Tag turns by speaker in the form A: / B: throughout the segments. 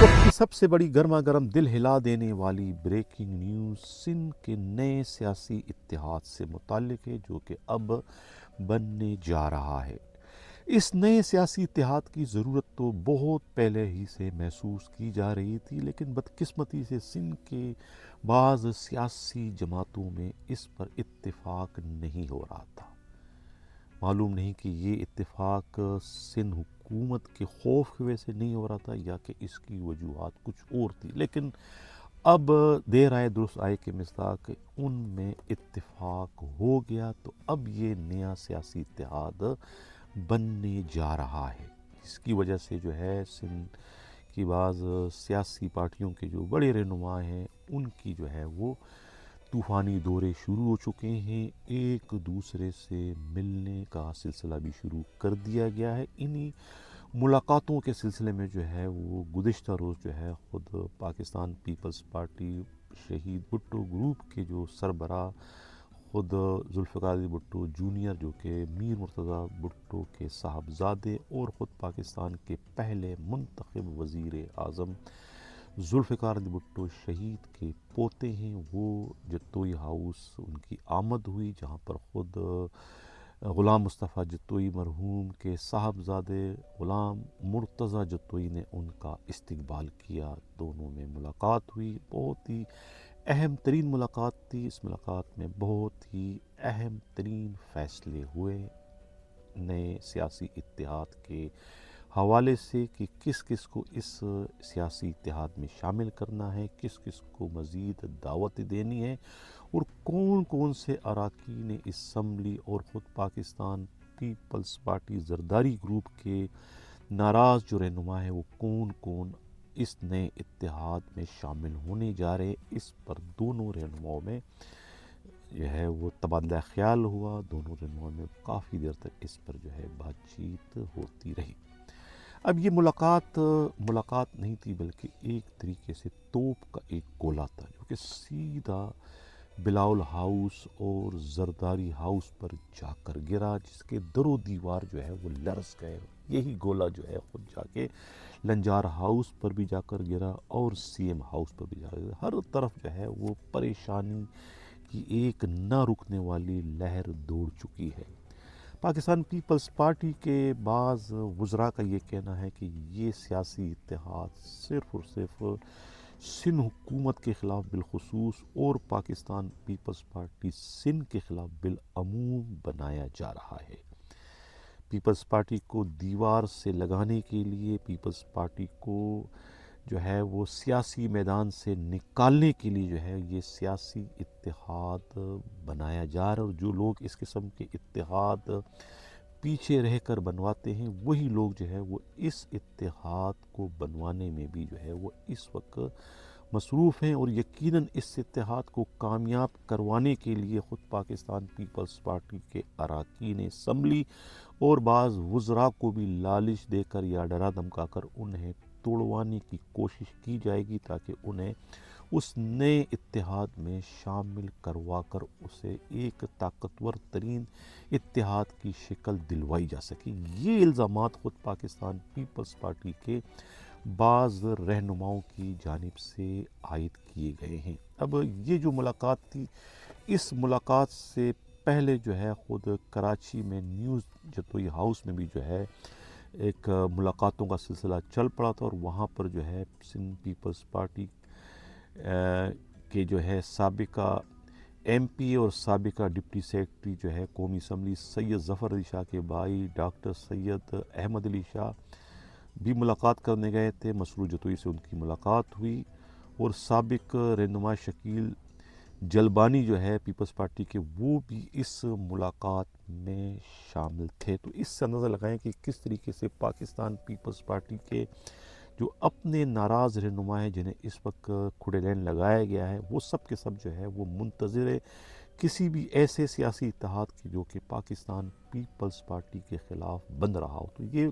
A: وقت کی سب سے بڑی گرما گرم دل ہلا دینے والی بریکنگ نیوز سندھ کے نئے سیاسی اتحاد سے متعلق ہے جو کہ اب بننے جا رہا ہے۔ اس نئے سیاسی اتحاد کی ضرورت تو بہت پہلے ہی سے محسوس کی جا رہی تھی، لیکن بدقسمتی سے سندھ کے بعض سیاسی جماعتوں میں اس پر اتفاق نہیں ہو رہا تھا۔ معلوم نہیں کہ یہ اتفاق سندھ حکومت کے خوف کی وجہ سے نہیں ہو رہا تھا یا کہ اس کی وجوہات کچھ اور تھی، لیکن اب دیر آئے درست آئے کے مصداق ان میں اتفاق ہو گیا، تو اب یہ نیا سیاسی اتحاد بننے جا رہا ہے۔ اس کی وجہ سے جو ہے سندھ کی بعض سیاسی پارٹیوں کے جو بڑے رہنما ہیں ان کی جو ہے وہ طوفانی دورے شروع ہو چکے ہیں، ایک دوسرے سے ملنے کا سلسلہ بھی شروع کر دیا گیا ہے۔ انہی ملاقاتوں کے سلسلے میں جو ہے وہ گزشتہ روز جو ہے خود پاکستان پیپلز پارٹی شہید بھٹو گروپ کے جو سربراہ خود ذوالفقار علی بھٹو جونیئر جو کہ میر مرتضیٰ بھٹو کے صاحبزادے اور خود پاکستان کے پہلے منتخب وزیر اعظم ذوالفقار علی بھٹو شہید کے پوتے ہیں، وہ جتوئی ہاؤس ان کی آمد ہوئی، جہاں پر خود غلام مصطفیٰ جتوئی مرحوم کے صاحبزادے غلام مرتضیٰ جتوئی نے ان کا استقبال کیا۔ دونوں میں ملاقات ہوئی، بہت ہی اہم ترین ملاقات تھی۔ اس ملاقات میں بہت ہی اہم ترین فیصلے ہوئے نئے سیاسی اتحاد کے حوالے سے کہ کس کس کو اس سیاسی اتحاد میں شامل کرنا ہے، کس کس کو مزید دعوت دینی ہے، اور کون کون سے اراکین اسمبلی اور خود پاکستان پیپلز پارٹی زرداری گروپ کے ناراض جو رہنما ہیں وہ کون کون اس نئے اتحاد میں شامل ہونے جا رہے۔ اس پر دونوں رہنماؤں میں جو ہے وہ تبادلہ خیال ہوا، دونوں رہنماؤں میں کافی دیر تک اس پر جو ہے بات چیت ہوتی رہی۔ اب یہ ملاقات نہیں تھی بلکہ ایک طریقے سے توپ کا ایک گولہ تھا جو کہ سیدھا بلاول ہاؤس اور زرداری ہاؤس پر جا کر گرا، جس کے در و دیوار جو ہے وہ لرز گئے۔ یہی گولہ جو ہے خود جا کے لنجار ہاؤس پر بھی جا کر گرا اور سی ایم ہاؤس پر بھی جا کر گرا۔ ہر طرف جو ہے وہ پریشانی کی ایک نہ رکنے والی لہر دوڑ چکی ہے۔ پاکستان پیپلز پارٹی کے بعض وزراء کا یہ کہنا ہے کہ یہ سیاسی اتحاد صرف اور صرف سندھ حکومت کے خلاف بالخصوص اور پاکستان پیپلز پارٹی سندھ کے خلاف بالعموم بنایا جا رہا ہے۔ پیپلز پارٹی کو دیوار سے لگانے کے لیے، پیپلز پارٹی کو جو ہے وہ سیاسی میدان سے نکالنے کے لیے جو ہے یہ سیاسی اتحاد بنایا جا رہا ہے، اور جو لوگ اس قسم کے اتحاد پیچھے رہ کر بنواتے ہیں وہی لوگ جو ہے وہ اس اتحاد کو بنوانے میں بھی جو ہے وہ اس وقت مصروف ہیں، اور یقیناً اس اتحاد کو کامیاب کروانے کے لیے خود پاکستان پیپلز پارٹی کے اراکین اسمبلی اور بعض وزراء کو بھی لالچ دے کر یا ڈرا دھمکا کر انہیں توڑوانے کی کوشش کی جائے گی تاکہ انہیں اس نئے اتحاد میں شامل کروا کر اسے ایک طاقتور ترین اتحاد کی شکل دلوائی جا سکے۔ یہ الزامات خود پاکستان پیپلز پارٹی کے بعض رہنماؤں کی جانب سے عائد کیے گئے ہیں۔ اب یہ جو ملاقات تھی، اس ملاقات سے پہلے جو ہے خود کراچی میں نیوز جتوئی ہاؤس میں بھی جو ہے ایک ملاقاتوں کا سلسلہ چل پڑا تھا، اور وہاں پر جو ہے سندھ پیپلز پارٹی کے جو ہے سابقہ ایم پی اور سابقہ ڈپٹی سیکرٹری جو ہے قومی اسمبلی سید ظفر علی شاہ کے بھائی ڈاکٹر سید احمد علی شاہ بھی ملاقات کرنے گئے تھے۔ مسرور جتوئی سے ان کی ملاقات ہوئی، اور سابق رہنما شکیل جلبانی جو ہے پیپلز پارٹی کے وہ بھی اس ملاقات میں شامل تھے۔ تو اس سے اندازہ لگائیں کہ کس طریقے سے پاکستان پیپلز پارٹی کے جو اپنے ناراض رہنما ہیں جنہیں اس وقت کھڑے لین لگایا گیا ہے، وہ سب کے سب جو ہے وہ منتظر ہے کسی بھی ایسے سیاسی اتحاد کی جو کہ پاکستان پیپلز پارٹی کے خلاف بن رہا ہو۔ تو یہ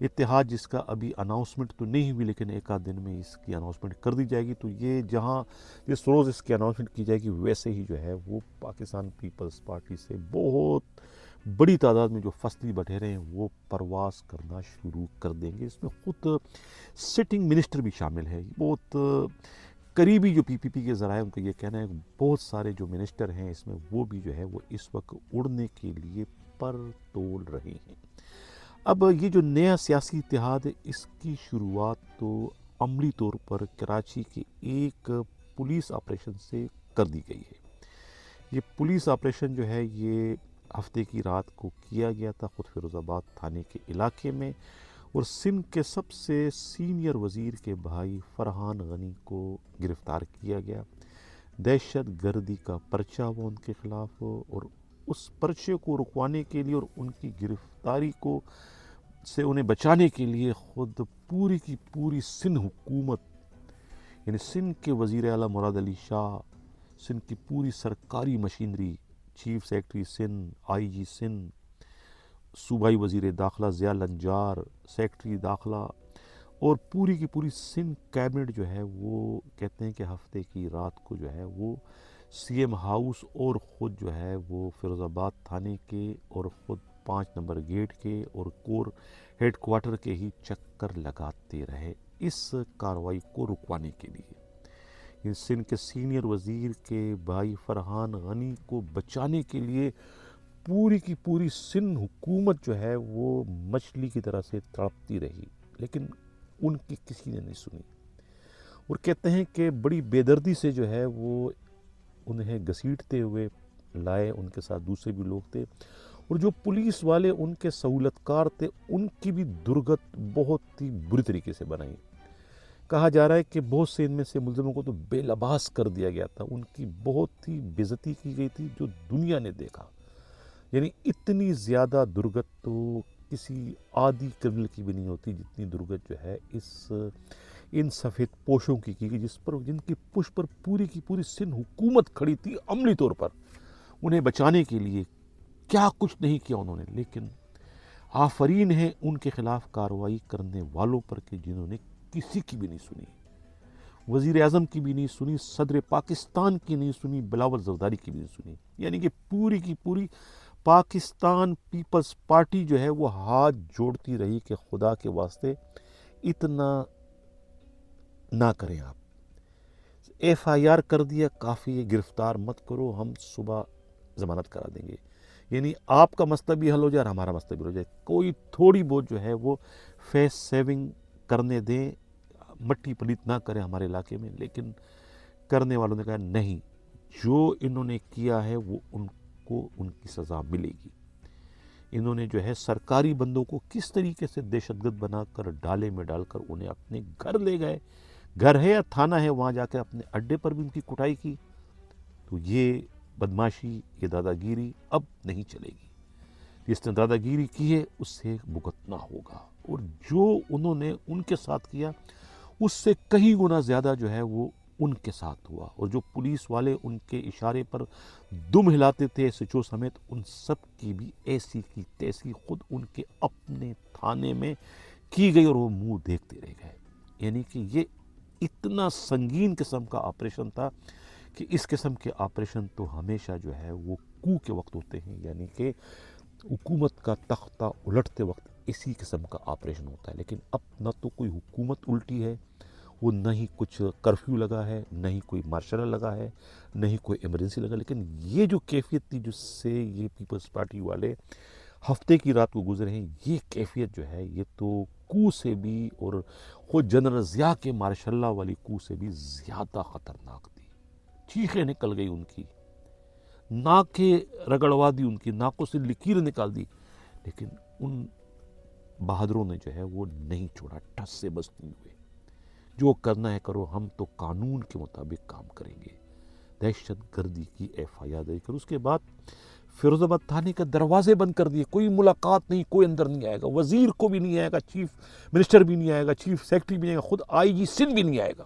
A: اتحاد جس کا ابھی اناؤنسمنٹ تو نہیں ہوئی، لیکن ایک آدھ دن میں اس کی اناؤنسمنٹ کر دی جائے گی، تو یہ جہاں جس روز اس کی اناؤنسمنٹ کی جائے گی ویسے ہی جو ہے وہ پاکستان پیپلز پارٹی سے بہت بڑی تعداد میں جو فصلی بٹیرے ہیں وہ پرواز کرنا شروع کر دیں گے۔ اس میں خود سٹنگ منسٹر بھی شامل ہے۔ بہت قریبی جو پی پی پی کے ذرائع ان کا یہ کہنا ہے بہت سارے جو منسٹر ہیں اس میں وہ بھی جو ہے وہ اس وقت اڑنے کے لیے پر تول رہے ہیں۔ اب یہ جو نیا سیاسی اتحاد ہے اس کی شروعات تو عملی طور پر کراچی کے ایک پولیس آپریشن سے کر دی گئی ہے۔ یہ پولیس آپریشن جو ہے یہ ہفتے کی رات کو کیا گیا تھا خود فیروز آباد تھانے کے علاقے میں، اور سندھ کے سب سے سینئر وزیر کے بھائی فرحان غنی کو گرفتار کیا گیا۔ دہشت گردی کا پرچہ وہ ان کے خلاف ہو، اور اس پرچے کو رکوانے کے لیے اور ان کی گرفتاری کو سے انہیں بچانے کے لیے خود پوری کی پوری سندھ حکومت، یعنی سندھ کے وزیر اعلیٰ مراد علی شاہ، سندھ کی پوری سرکاری مشینری، چیف سیکرٹری سندھ، آئی جی سندھ، صوبائی وزیر داخلہ ضیاء لنجار، سیکرٹری داخلہ، اور پوری کی پوری سندھ کیبنٹ جو ہے وہ کہتے ہیں کہ ہفتے کی رات کو جو ہے وہ سی ایم ہاؤس اور خود جو ہے وہ فیروز آباد تھانے کے اور خود 5 نمبر گیٹ کے اور کور ہیڈ کوارٹر کے ہی چکر لگاتے رہے اس کارروائی کو رکوانے کے لیے۔ سندھ کے سینئر وزیر کے بھائی فرحان غنی کو بچانے کے لیے پوری کی پوری سندھ حکومت جو ہے وہ مچھلی کی طرح سے تڑپتی رہی، لیکن ان کی کسی نے نہیں سنی، اور کہتے ہیں کہ بڑی بے دردی سے جو ہے وہ انہیں گھسیٹتے ہوئے لائے، ان کے ساتھ دوسرے بھی لوگ تھے، اور جو پولیس والے ان کے سہولت کار تھے ان کی بھی درگت بہت ہی بری طریقے سے بنائی۔ کہا جا رہا ہے کہ بہت سے ان میں سے ملزموں کو تو بے لباس کر دیا گیا تھا، ان کی بہت ہی بے عزتی کی گئی تھی جو دنیا نے دیکھا۔ یعنی اتنی زیادہ درگت تو کسی عادی کرنل کی بھی نہیں ہوتی جتنی درگت جو ہے ان سفید پوشوں کی گئی، جن کی پش پر پوری کی پوری سندھ حکومت کھڑی تھی عملی طور پر انہیں بچانے کے لیے۔ کیا کچھ نہیں کیا انہوں نے، لیکن آفرین ہے ان کے خلاف کارروائی کرنے والوں پر کہ جنہوں نے کسی کی بھی نہیں سنی، وزیر اعظم کی بھی نہیں سنی، صدر پاکستان کی نہیں سنی، بلاول زرداری کی بھی نہیں سنی۔ یعنی کہ پوری کی پوری پاکستان پیپلز پارٹی جو ہے وہ ہاتھ جوڑتی رہی کہ خدا کے واسطے اتنا نہ کریں، آپ ایف آئی آر کر دیا کافی ہے، گرفتار مت کرو، ہم صبح ضمانت کرا دیں گے۔ یعنی آپ کا مسئلہ بھی حل ہو جائے اور ہمارا مسئلہ بھی ہو جائے، کوئی تھوڑی بہت جو ہے وہ فیس سیونگ کرنے دیں، مٹی پلیت نہ کریں ہمارے علاقے میں۔ لیکن کرنے والوں نے کہا نہیں، جو انہوں نے کیا ہے وہ ان کو ان کی سزا ملے گی۔ انہوں نے جو ہے سرکاری بندوں کو کس طریقے سے دہشت گرد بنا کر ڈالے میں ڈال کر انہیں اپنے گھر لے گئے، گھر ہے یا تھانہ ہے، وہاں جا کے اپنے اڈے پر بھی ان کی کٹائی کی، تو یہ بدماشی، یہ دادا گیری اب نہیں چلے گی۔ جس نے دادا گیری کی ہے اس سے بھگتنا ہوگا، اور جو انہوں نے ان کے ساتھ کیا اس سے کہیں گنا زیادہ جو ہے وہ ان کے ساتھ ہوا، اور جو پولیس والے ان کے اشارے پر دم ہلاتے تھے ایس ایچ او سمیت، ان سب کی بھی ایسی کی تیسی خود ان کے اپنے تھانے میں کی گئی، اور وہ منہ دیکھتے رہ گئے۔ یعنی کہ یہ اتنا سنگین قسم کا آپریشن تھا کہ اس قسم کے آپریشن تو ہمیشہ جو ہے وہ کو کے وقت ہوتے ہیں، یعنی کہ حکومت کا تختہ الٹتے وقت اسی قسم کا آپریشن ہوتا ہے۔ لیکن اب نہ تو کوئی حکومت الٹی ہے، وہ نہ ہی کچھ کرفیو لگا ہے، نہ ہی کوئی مارشل لا لگا ہے، نہ ہی کوئی ایمرجنسی لگا، لیکن یہ جو کیفیت تھی جس سے یہ پیپلز پارٹی والے ہفتے کی رات کو گزرے ہیں، یہ کیفیت جو ہے یہ تو کو سے بھی اور خود جنرل ضیاء کے ماشاء اللہ والی کو سے بھی زیادہ خطرناک تھی۔ چیخیں نکل گئی ان کی، ناکیں رگڑوا دی ان کی، ناکوں سے لکیر نکال دی، لیکن ان بہادروں نے جو ہے وہ نہیں چھوڑا، ٹس سے بس نہیں ہوئے۔ جو کرنا ہے کرو، ہم تو قانون کے مطابق کام کریں گے۔ دہشت گردی کی ایف آئی آر دے کر اس کے بعد فیروز آباد تھانے کے دروازے بند کر دیے، کوئی ملاقات نہیں، کوئی اندر نہیں آئے گا، وزیر کو بھی نہیں آئے گا، چیف منسٹر بھی نہیں آئے گا، چیف سیکرٹری بھی نہیں آئے گا، خود آئی جی سندھ بھی نہیں آئے گا۔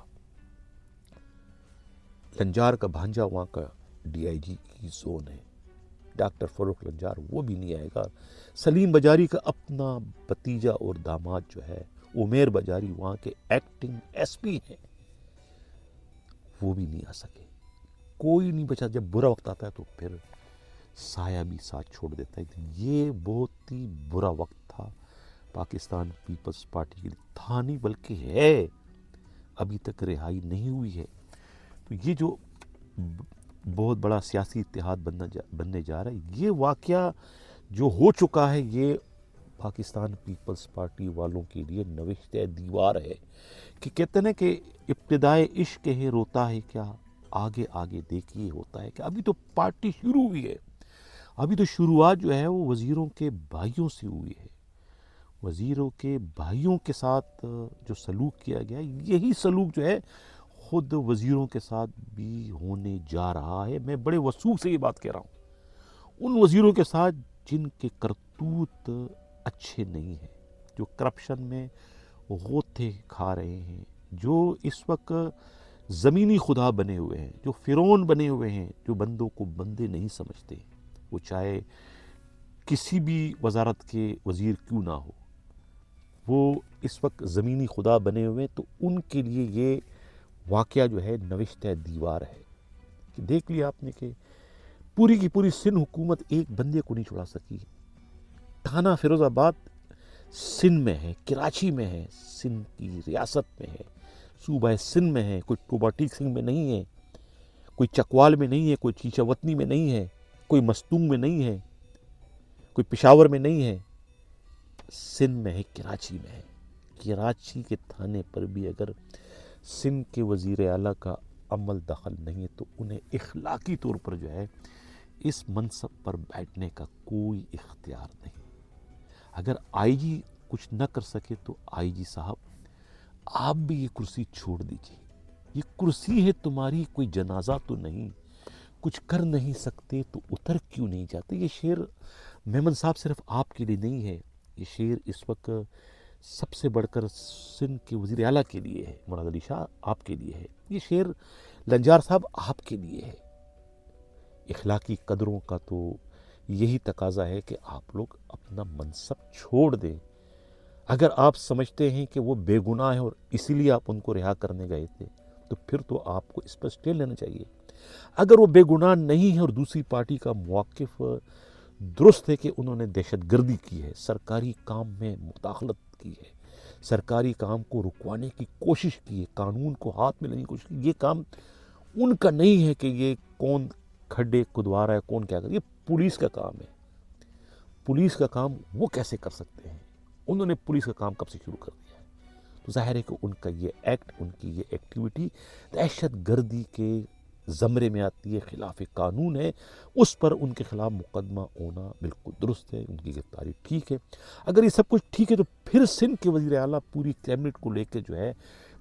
A: لنجار کا بھانجا وہاں کا ڈی آئی جی کی زون ہے، ڈاکٹر فاروق لنجار، وہ بھی نہیں آئے گا۔ سلیم بجاری کا اپنا بھتیجا اور داماد جو ہے عمیر بجاری وہاں کے ایکٹنگ ایس پی ہیں، وہ بھی نہیں آ سکے۔ کوئی نہیں بچا۔ جب برا وقت آتا ہے تو پھر سایہ بھی ساتھ چھوڑ دیتا ہے. یہ بہت ہی برا وقت تھا پاکستان پیپلز پارٹی کے لیے. تھا نہیں بلکہ ہے، ابھی تک رہائی نہیں ہوئی ہے. تو یہ جو بہت بڑا سیاسی اتحاد بننے جا رہا ہے، یہ واقعہ جو ہو چکا ہے، یہ پاکستان پیپلز پارٹی والوں کے لیے نوشتہ دیوار ہے. کہ کہتے ہیں کہ ابتدائے عشق ہے روتا ہے کیا، آگے آگے دیکھیے ہوتا ہے کہ ابھی تو پارٹی شروع ہوئی ہے. ابھی تو شروعات جو ہے وہ وزیروں کے بھائیوں سے ہوئی ہے. وزیروں کے بھائیوں کے ساتھ جو سلوک کیا گیا، یہی سلوک جو ہے خود وزیروں کے ساتھ بھی ہونے جا رہا ہے. میں بڑے وثوق سے یہ بات کہہ رہا ہوں. ان وزیروں کے ساتھ جن کے کرتوت اچھے نہیں ہیں، جو کرپشن میں غوطے کھا رہے ہیں، جو اس وقت زمینی خدا بنے ہوئے ہیں، جو فرعون بنے ہوئے ہیں، جو بندوں کو بندے نہیں سمجھتے. وہ چاہے کسی بھی وزارت کے وزیر کیوں نہ ہو، وہ اس وقت زمینی خدا بنے ہوئے ہیں. تو ان کے لیے یہ واقعہ جو ہے نوشتہ دیوار ہے. کہ دیکھ لیا آپ نے کہ پوری کی پوری سندھ حکومت ایک بندے کو نہیں چھڑا سکی. تھانہ فیروز آباد سندھ میں ہے، کراچی میں ہے، سندھ کی ریاست میں ہے، صوبہ سندھ میں ہے. کوئی ٹوبا ٹیک سنگھ میں نہیں ہے، کوئی چکوال میں نہیں ہے، کوئی چیچا وطنی میں نہیں ہے، کوئی مستونگ میں نہیں ہے، کوئی پشاور میں نہیں ہے. سندھ میں ہے، کراچی میں ہے. کراچی کے تھانے پر بھی اگر سندھ کے وزیر اعلیٰ کا عمل دخل نہیں ہے تو انہیں اخلاقی طور پر جو ہے اس منصب پر بیٹھنے کا کوئی اختیار نہیں. اگر آئی جی کچھ نہ کر سکے تو آئی جی صاحب آپ بھی یہ کرسی چھوڑ دیجیے. یہ کرسی ہے تمہاری، کوئی جنازہ تو نہیں. کچھ کر نہیں سکتے تو اتر کیوں نہیں جاتے. یہ شعر میمن صاحب صرف آپ کے لیے نہیں ہے، یہ شعر اس وقت سب سے بڑھ کر سندھ کے وزیر اعلیٰ کے لیے ہے. مراد علی شاہ آپ کے لیے ہے. یہ شعر لنجار صاحب آپ کے لیے ہے. اخلاقی قدروں کا تو یہی تقاضا ہے کہ آپ لوگ اپنا منصب چھوڑ دیں. اگر آپ سمجھتے ہیں کہ وہ بے گناہ ہیں اور اسی لیے آپ ان کو رہا کرنے گئے تھے تو پھر تو آپ کو اس پر اسٹے لینا چاہیے. اگر وہ بے گناہ نہیں ہے اور دوسری پارٹی کا موقف درست ہے کہ انہوں نے دہشت گردی کی ہے، سرکاری کام میں مداخلت کی ہے، سرکاری کام کو رکوانے کی کوشش کی ہے، قانون کو ہاتھ میں لینے کی کوشش کی، یہ کام ان کا نہیں ہے کہ یہ کون کھڈے کھدوا رہا ہے، کون کیا کر رہا ہے. یہ پولیس کا کام ہے. پولیس کا کام وہ کیسے کر سکتے ہیں؟ انہوں نے پولیس کا کام کب سے شروع کر دیا ہے. تو ظاہر ہے کہ ان کا یہ ایکٹ، ان کی یہ ایکٹیویٹی دہشت گردی کے زمرے میں آتی ہے، خلاف قانون ہے. اس پر ان کے خلاف مقدمہ ہونا بالکل درست ہے، ان کی گرفتاری ٹھیک ہے. اگر یہ سب کچھ ٹھیک ہے تو پھر سندھ کے وزیر اعلیٰ پوری کیبنٹ کو لے کے جو ہے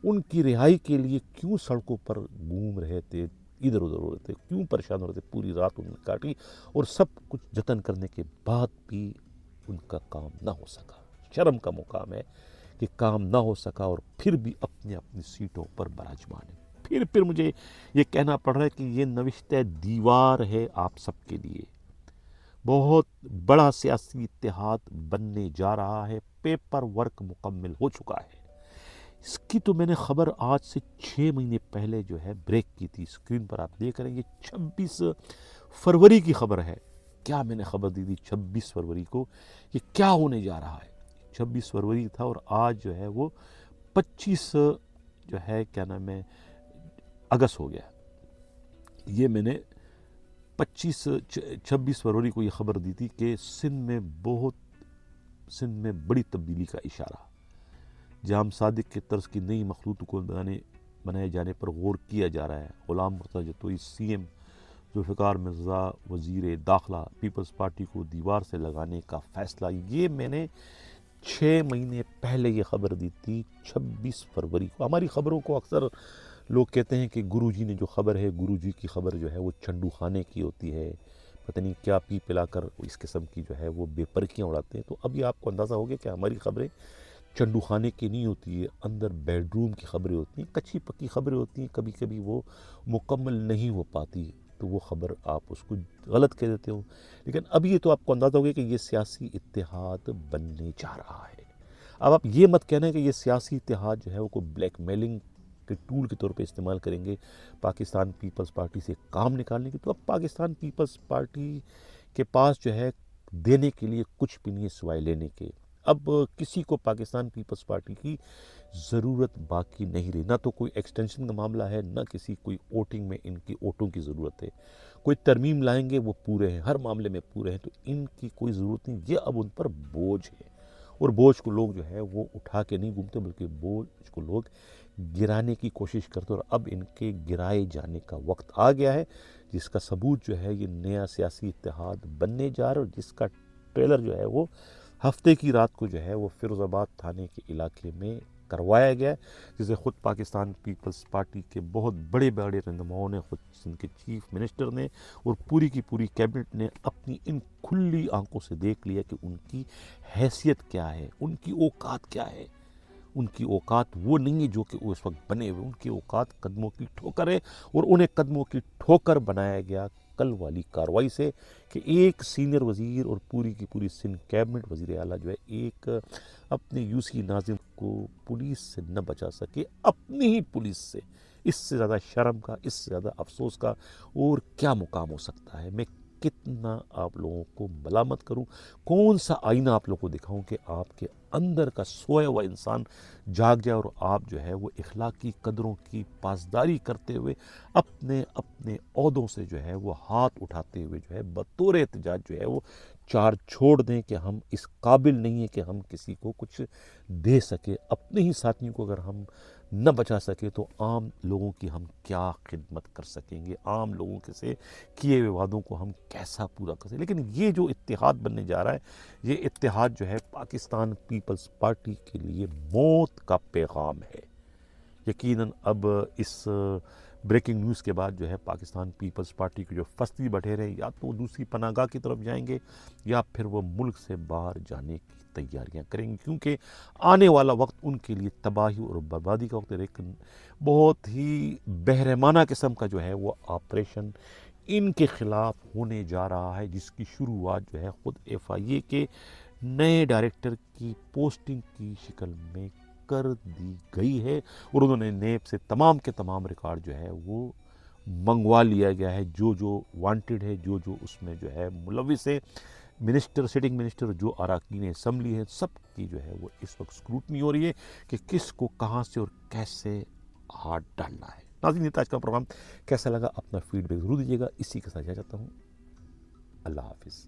A: ان کی رہائی کے لیے کیوں سڑکوں پر گھوم رہے تھے، ادھر ادھر ہو رہے تھے، کیوں پریشان ہو رہے تھے. پوری رات انہوں نے کاٹی اور سب کچھ جتن کرنے کے بعد بھی ان کا کام نہ ہو سکا. شرم کا مقام ہے کہ کام نہ ہو سکا اور پھر بھی اپنی اپنی سیٹوں پر براجمان ہے. پھر مجھے یہ کہنا پڑ رہا ہے کہ یہ نوشتہ دیوار ہے آپ سب کے لیے. بہت بڑا سیاسی اتحاد بننے جا رہا ہے. پیپر ورک مکمل ہو چکا ہے. اس کی تو میں نے خبر آج سے 6 مہینے پہلے جو ہے بریک کی تھی. اسکرین پر آپ دیکھ رہے ہیں، یہ 26 فروری کی خبر ہے. کیا میں نے خبر دی تھی 26 فروری کو یہ کیا ہونے جا رہا ہے. 26 فروری تھا اور آج جو ہے وہ 25 جو ہے کیا نام ہے اگست ہو گیا. یہ میں نے 26 فروری کو یہ خبر دی تھی کہ سندھ میں بڑی تبدیلی کا اشارہ. جام صادق کے طرز کی نئی مخلوط کو بنائے جانے پر غور کیا جا رہا ہے. غلام مرتضیٰ جتوئی سی ایم، ذوالفقار مرزا وزیر داخلہ، پیپلز پارٹی کو دیوار سے لگانے کا فیصلہ. یہ میں نے 6 مہینے پہلے یہ خبر دی تھی 26 فروری کو. ہماری خبروں کو اکثر لوگ کہتے ہیں کہ گرو جی نے جو خبر ہے، گرو جی کی خبر جو ہے وہ چنڈو خانے کی ہوتی ہے، پتہ نہیں کیا پی پلا کر اس قسم کی جو ہے وہ بے پرکیاں اڑاتے ہیں. تو ابھی آپ کو اندازہ ہو گیا کہ ہماری خبریں چنڈو خانے کی نہیں ہوتی ہے، اندر بیڈ روم کی خبریں ہوتی ہیں، کچی پکی خبریں ہوتی ہیں. کبھی کبھی وہ مکمل نہیں ہو پاتی تو وہ خبر آپ اس کو غلط کہہ دیتے ہو. لیکن اب یہ تو آپ کو اندازہ ہو گیا کہ یہ سیاسی اتحاد بننے جا رہا ہے. اب آپ یہ مت کہنا ہے کہ یہ سیاسی اتحاد جو ہے وہ کوئی بلیک میلنگ کے ٹول کے طور پہ استعمال کریں گے پاکستان پیپلز پارٹی سے کام نکالنے کی. تو اب پاکستان پیپلز پارٹی کے پاس جو ہے دینے کے لیے کچھ بھی نہیں ہے سوائے لینے کے۔ اب کسی کو پاکستان پیپلز پارٹی کی ضرورت باقی نہیں رہی، نہ تو کوئی ایکسٹینشن کا معاملہ ہے، نہ کسی کوئی ووٹنگ میں ان کی ووٹوں کی ضرورت ہے۔ کوئی ترمیم لائیں گے وہ پورے ہیں، ہر معاملے میں پورے ہیں، تو ان کی کوئی ضرورت نہیں۔ یہ اب ان پر بوجھ ہے، اور بوجھ کو لوگ جو ہے وہ اٹھا کے نہیں گھومتے، بلکہ بوجھ کو لوگ گرانے کی کوشش کرتے، اور اب ان کے گرائے جانے کا وقت آ گیا ہے، جس کا ثبوت جو ہے یہ نیا سیاسی اتحاد بننے جا رہا ہے، اور جس کا ٹریلر جو ہے وہ ہفتے کی رات کو جو ہے وہ فیروز آباد تھانے کے علاقے میں کروایا گیا ہے، جسے خود پاکستان پیپلز پارٹی کے بہت بڑے بڑے رہنماؤں نے، خود ان کے چیف منسٹر نے اور پوری کی پوری کیبنٹ نے اپنی ان کھلی آنکھوں سے دیکھ لیا کہ ان کی حیثیت کیا ہے، ان کی اوقات کیا ہے۔ ان کی اوقات وہ نہیں ہے جو کہ وہ اس وقت بنے ہوئے، ان کی اوقات قدموں کی ٹھوکر ہے، اور انہیں قدموں کی ٹھوکر بنایا گیا کل والی کارروائی سے کہ ایک سینئر وزیر اور پوری کی پوری سندھ کیبنٹ وزیر اعلیٰ جو ہے ایک اپنے یو سی ناظم کو پولیس سے نہ بچا سکے، اپنی ہی پولیس سے۔ اس سے زیادہ شرم کا، اس سے زیادہ افسوس کا اور کیا مقام ہو سکتا ہے؟ میں کتنا آپ لوگوں کو ملامت کروں، کون سا آئینہ آپ لوگوں کو دکھاؤں کہ آپ کے اندر کا سویا ہوا انسان جاگ جائے، اور آپ جو ہے وہ اخلاقی قدروں کی پاسداری کرتے ہوئے اپنے عہدوں سے جو ہے وہ ہاتھ اٹھاتے ہوئے جو ہے بطور احتجاج جو ہے وہ چار چھوڑ دیں کہ ہم اس قابل نہیں ہیں کہ ہم کسی کو کچھ دے سکے۔ اپنے ہی ساتھیوں کو اگر ہم نہ بچا سکے تو عام لوگوں کی ہم کیا خدمت کر سکیں گے، عام لوگوں کے سے کیے ہوئے وعدوں کو ہم کیسا پورا کر سکیں۔ لیکن یہ جو اتحاد بننے جا رہا ہے، یہ اتحاد جو ہے پاکستان پیپلز پارٹی کے لیے موت کا پیغام ہے۔ یقیناً اب اس بریکنگ نیوز کے بعد جو ہے پاکستان پیپلز پارٹی کے جو فستی بٹھیرے ہیں، یا تو دوسری پناہ گاہ کی طرف جائیں گے، یا پھر وہ ملک سے باہر جانے کی تیاریاں کریں گے، کیونکہ آنے والا وقت ان کے لیے تباہی اور بربادی کا وقت ہے۔ لیکن بہت ہی بہرحمانہ قسم کا جو ہے وہ آپریشن ان کے خلاف ہونے جا رہا ہے، جس کی شروعات جو ہے خود ایف آئی اے کے نئے ڈائریکٹر کی پوسٹنگ کی شکل میں کر دی گئی ہے، اور انہوں نے نیب سے تمام کے تمام ریکارڈ جو ہے وہ منگوا لیا گیا ہے، جو جو وانٹڈ ہے، جو جو اس میں جو ہے ملوث ہے، منسٹر، سٹنگ منسٹر، جو اراکین اسمبلی ہے، سب کی جو ہے وہ اس وقت اسکروٹنی ہو رہی ہے کہ کس کو کہاں سے اور کیسے ہاتھ ڈالنا ہے۔ ناظرین، یہ آج کا پروگرام کیسا لگا اپنا فیڈ بیک ضرور دیجیے گا۔ اسی کے ساتھ جانا چاہتا ہوں، اللہ حافظ۔